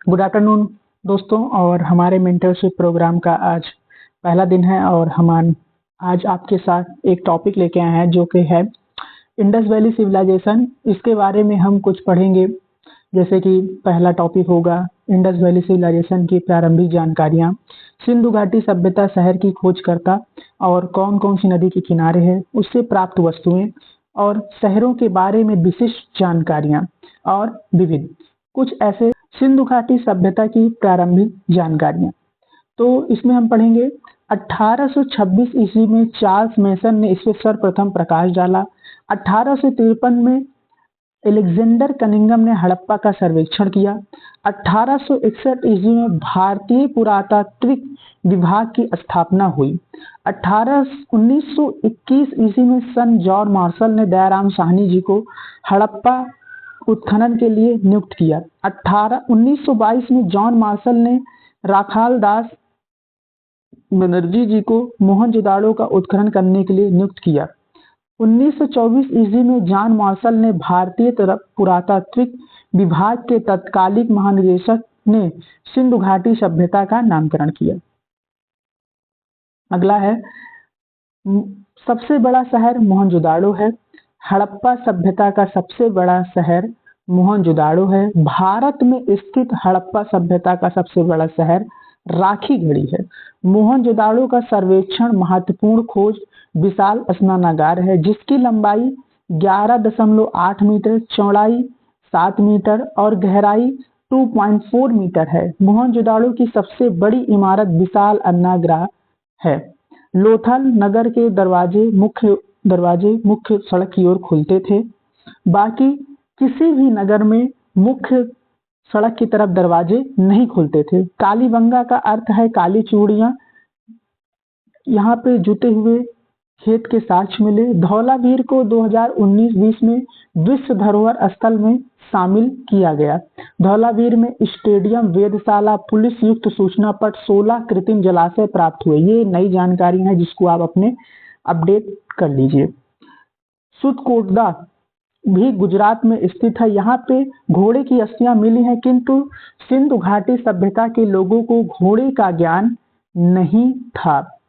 Good afternoon दोस्तों। और हमारे मेंटरशिप प्रोग्राम का आज पहला दिन है और हम आज आपके साथ एक टॉपिक लेके आए हैं जो कि है इंडस वैली सिविलाइजेशन। इसके बारे में हम कुछ पढ़ेंगे। जैसे कि पहला टॉपिक होगा इंडस वैली सिविलाइजेशन की प्रारंभिक जानकारियाँ, सिंधु घाटी सभ्यता शहर की खोजकर्ता और कौन कौन सी नदी के किनारे है, उससे प्राप्त वस्तुएं और शहरों के बारे में विशिष्ट जानकारियाँ और विविध कुछ ऐसे सिंधु घाटी सभ्यता की प्रारंभिक जानकारियाँ। तो इसमें हम पढ़ेंगे 1826 ईस्वी में चार्ल्स मेसन ने इस पर सर्वप्रथम प्रकाश डाला। 1853 में एलेक्जेंडर कनिंघम ने हड़प्पा का सर्वेक्षण किया। 1861 ईस्वी में भारतीय पुरातात्विक विभाग की स्थापना हुई। 1921 ईस्वी में सन जॉन मार्शल ने दयाराम साहनी जी को हड़प्पा उत्खनन के लिए नियुक्त किया। 1922 में जॉन मार्शल ने राखाल दास बनर्जी जी को मोहनजोदाड़ो का उत्खनन करने के लिए नियुक्त किया। 1924 ईस्वी में जॉन मार्शल ने भारतीय पुरातात्विक विभाग के तत्कालिक महानिदेशक ने सिंधु घाटी सभ्यता का नामकरण किया। अगला है सबसे बड़ा शहर मोहनजोदाड़ो है। हड़प्पा सभ्यता का सबसे बड़ा शहर मोहनजोदाड़ो है। भारत में स्थित हड़प्पा सभ्यता का सबसे बड़ा शहर राखीगढ़ी है। मोहनजोदाड़ो का सर्वेक्षण महत्वपूर्ण खोज विशाल स्नानागार है जिसकी लंबाई 11.8 मीटर, चौड़ाई 7 मीटर और गहराई 2.4 मीटर है। मोहनजोदाड़ो की सबसे बड़ी इमारत विशाल अन्नागार है। लोथल नगर के दरवाजे मुख्य सड़क की ओर खुलते थे। बाकी किसी भी नगर में मुख्य सड़क की तरफ दरवाजे नहीं खुलते थे। कालीबंगा का अर्थ है काली चूड़ियां। यहाँ पे जुटे हुए खेत के साक्ष्य मिले। धौलावीर को 2019-20 में विश्व धरोहर स्थल में शामिल किया गया। धौलावीर में स्टेडियम, वेधशाला, पुलिस युक्त सूचना पट, 16 कृत्रिम जलाशय प्राप्त हुए। ये नई जानकारी है जिसको आप अपने अपडेट कर लीजिए। सुतकोटदा भी गुजरात में स्थित है। यहाँ पे घोड़े की अस्थियां मिली हैं, किंतु सिंधु घाटी सभ्यता के लोगों को घोड़े का ज्ञान नहीं था।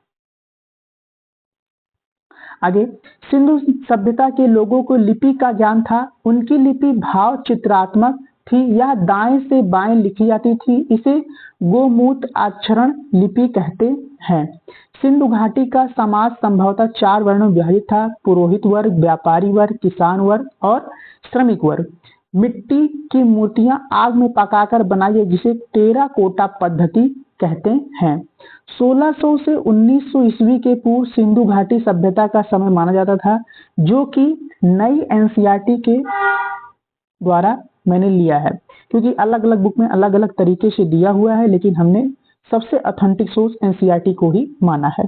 आगे, सिंधु सभ्यता के लोगों को लिपि का ज्ञान था। उनकी लिपि भाव चित्रात्मक थी। यह दाएं से बाएं लिखी जाती थी। इसे गोमूत्र अक्षरण लिपि कहते हैं। सिंधु घाटी का समाज संभवतः 4 वर्णों में विभाजित था: पुरोहित वर्ग, व्यापारी वर्ग, किसान वर्ग और श्रमिक वर्ग। मिट्टी की मूर्तियां आग में पकाकर बनाई गई जिसे टेराकोटा पद्धति कहते हैं। 1600 से 1900 ईस्वी के पूर्व सिंधु घाटी सभ्यता का समय माना जाता था, जो कि नई एनसीईआरटी के द्वारा मैंने लिया है, क्योंकि अलग अलग बुक में अलग अलग तरीके से दिया हुआ है, लेकिन हमने सबसे ऑथेंटिक सोर्स एनसीईआरटी को ही माना है।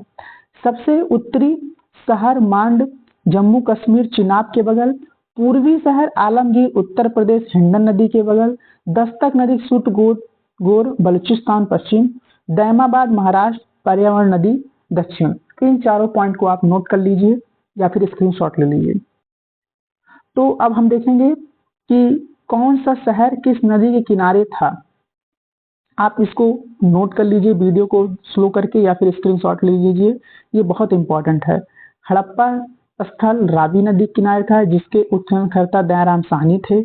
सबसे उत्तरी शहर मांड जम्मू कश्मीर चिनाब के बगल, पूर्वी शहर आलमगीर उत्तर प्रदेश हिंडन नदी के बगल, दस्तक नदी सुट गोर बलूचिस्तान पश्चिम, दैमाबाद महाराष्ट्र, पर्यावरण नदी दक्षिण। इन चारों पॉइंट को आप नोट कर लीजिए या फिर स्क्रीनशॉट ले लीजिए। तो अब हम देखेंगे कि कौन सा शहर किस नदी के किनारे था। आप इसको नोट कर लीजिए, वीडियो को स्लो करके या फिर स्क्रीनशॉट ले लीजिए, ये बहुत इंपॉर्टेंट है। हड़प्पा स्थल रावी नदी किनारे था जिसके उत्खननकर्ता दयाराम साहनी थे।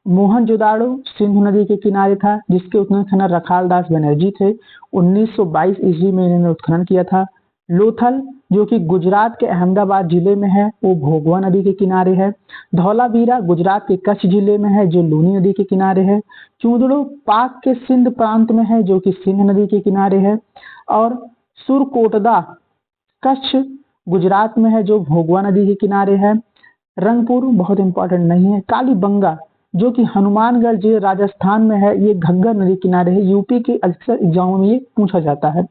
मोहनजोदाड़ो सिंधु नदी के किनारे था जिसके उत्खनन रखाल दास बनर्जी थे। 1922 ईस्वी में इन्होंने उत्खनन किया था। लोथल जो कि गुजरात के अहमदाबाद जिले में है, वो भोगवा नदी के किनारे है। धौलावीरा गुजरात के कच्छ जिले में है जो लूनी नदी के किनारे है। चूंदड़ो पाक के सिंध प्रांत में है जो कि सिंध नदी के किनारे है। और सुरकोटदा कच्छ गुजरात में है जो भोगवा नदी के किनारे है। रंगपुर बहुत इंपॉर्टेंट नहीं है। कालीबंगा जो कि हनुमानगढ़ जिले राजस्थान में है, ये घग्गर नदी किनारे है। यूपी के अक्सर एग्जामों में ये पूछा जाता है।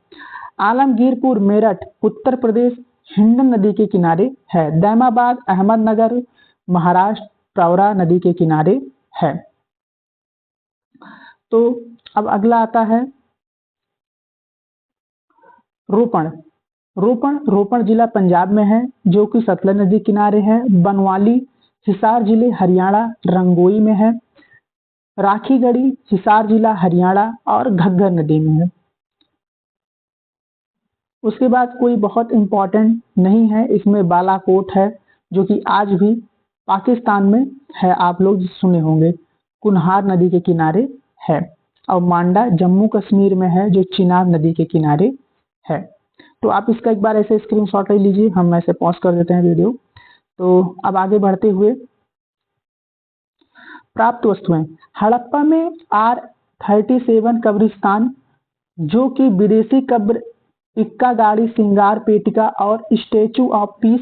आलमगीरपुर मेरठ उत्तर प्रदेश हिंडन नदी के किनारे है। दैमाबाद अहमदनगर महाराष्ट्र प्रवरा नदी के किनारे है। तो अब अगला आता है रोपण जिला पंजाब में है जो कि सतलज नदी किनारे है। बनवाली हिसार जिले हरियाणा रंगोई में है। राखीगढ़ी हिसार जिला हरियाणा और घग्गर नदी में है। उसके बाद कोई बहुत इम्पोर्टेंट नहीं है, इसमें बालाकोट है जो कि आज भी पाकिस्तान में है, आप लोग सुने होंगे, कुन्हार नदी के किनारे है। और मांडा जम्मू कश्मीर में है जो चिनाब नदी के किनारे है। तो आप इसका एक बार ऐसे स्क्रीनशॉट ले लीजिए, हम ऐसे पॉज कर देते हैं वीडियो। तो अब आगे बढ़ते हुए प्राप्त वस्तुएं, हड़प्पा में R37 कब्रिस्तान जो कि विदेशी कब्र, इक्का गाड़ी, सिंगार पेटिका और स्टैचू ऑफ पीस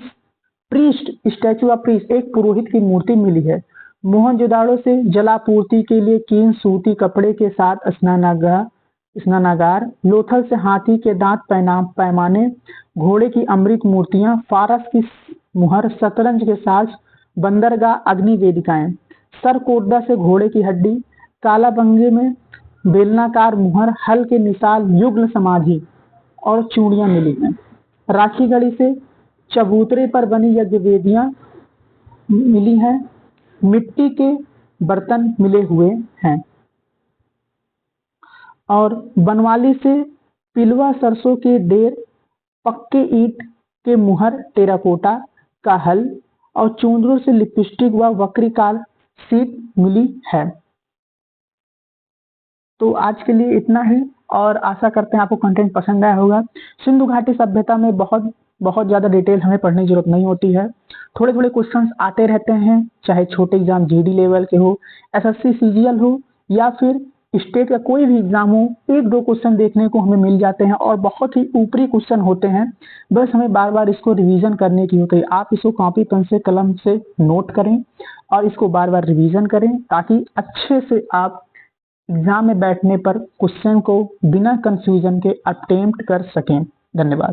एक पुरोहित की मूर्ति मिली है। मोहनजोदाड़ो से जलापूर्ति के लिए कीन सूती कपड़े के साथ स्नानागार, लोथल से हाथी के दांत पैमाने, घोड़े की अमृत मूर्तियां, फारस की मुहर, शतरंज के साज, बंदरगाह अग्नि वेदिकाएं, सरकोटदा से घोड़े की हड्डी, कालाबंगे में बेलनाकार मुहर, हल के मिसाल युग्ल समाधि और चूड़ियां मिली हैं। राखीगढ़ी से चबूतरे पर बनी यज्ञ वेदियां मिली हैं। मिट्टी के बर्तन मिले हुए हैं। और बनवाली से पिलवा सरसों के ढेर, पक्के ईंट के मुहर, टेराकोटा का हल और चूंदड़ों से लिपस्टिक व वक्रीकाल सीट मिली है। तो आज के लिए इतना ही और आशा करते हैं आपको कंटेंट पसंद आया होगा। सिंधु घाटी सभ्यता में बहुत ज़्यादा डिटेल हमें पढ़ने की जरूरत नहीं होती है। थोड़े थोड़े क्वेश्चंस आते रहते हैं, चाहे छोटे एग्जाम जीडी लेवल के हो, एसएससी सीजीएल हो या फिर स्टेट का कोई भी एग्जाम हो, एक दो क्वेश्चन देखने को हमें मिल जाते हैं और बहुत ही ऊपरी क्वेश्चन होते हैं। बस हमें बार बार इसको रिवीजन करने की होती है। आप इसको कॉपी पेन से कलम से नोट करें और इसको बार बार रिवीजन करें ताकि अच्छे से आप एग्जाम में बैठने पर क्वेश्चन को बिना कंफ्यूजन के अटेम्प्ट कर सकें। धन्यवाद।